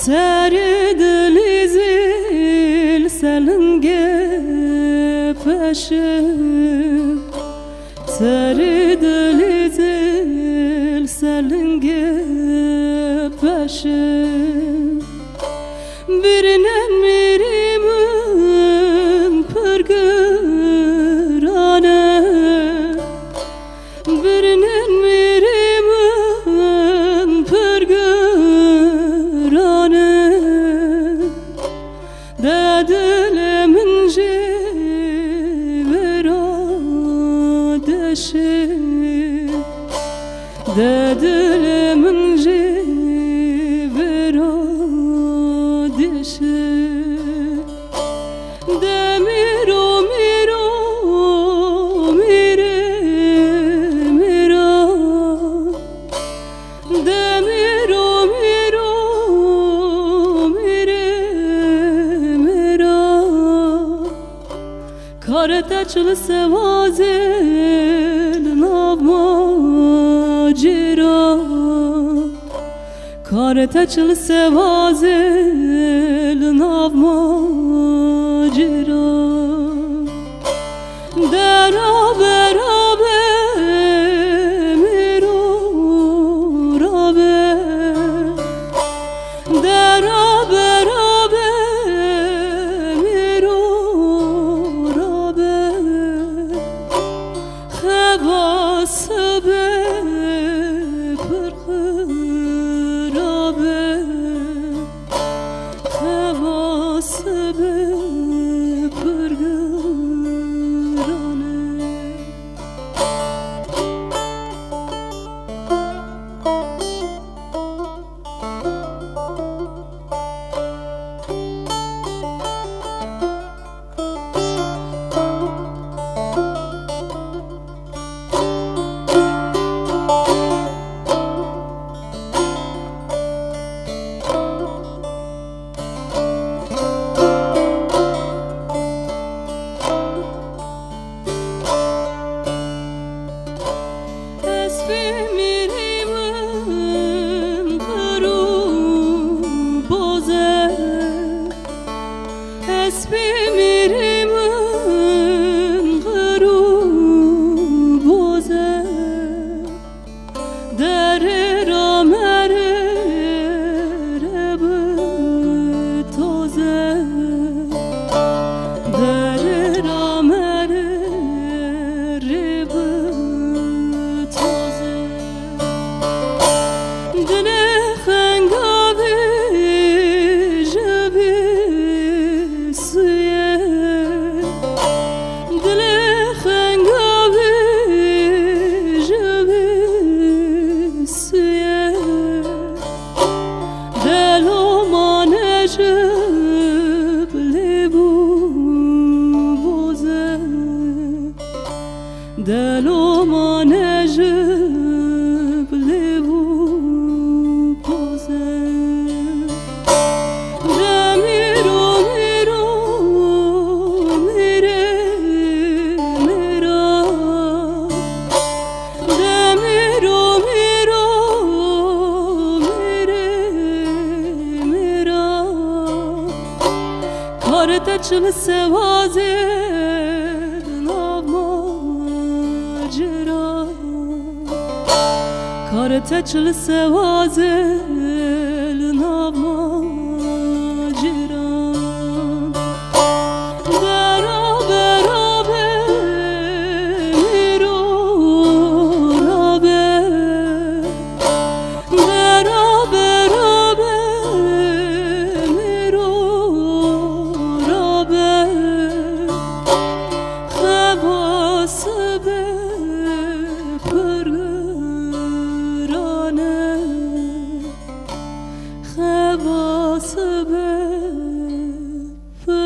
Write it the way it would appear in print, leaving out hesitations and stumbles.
سری دلی زیل سلنگه پشه سری دلی زیل سلنگه پشه birinin mirimin pırgırane birinin mirimin pırgırane dedilemin jivera deşi dedilemin jivera Demiro miro mire mira Demiro miro mire mira Kareteçil sevazil navmacira Kareteçil sevazil navmacira Derabe miro rabe Derabe miro rabe Xebasebe pırxırabe Xebasebe Esmirimin kuru boze Derira merere toze Derira merere toze Dine khengavi javi دلو منجب لیبو پوزه دمیرو میرو میره میرا دمیرو میرو میره میرا کارتچل سوازه Kareteçil sevazil navma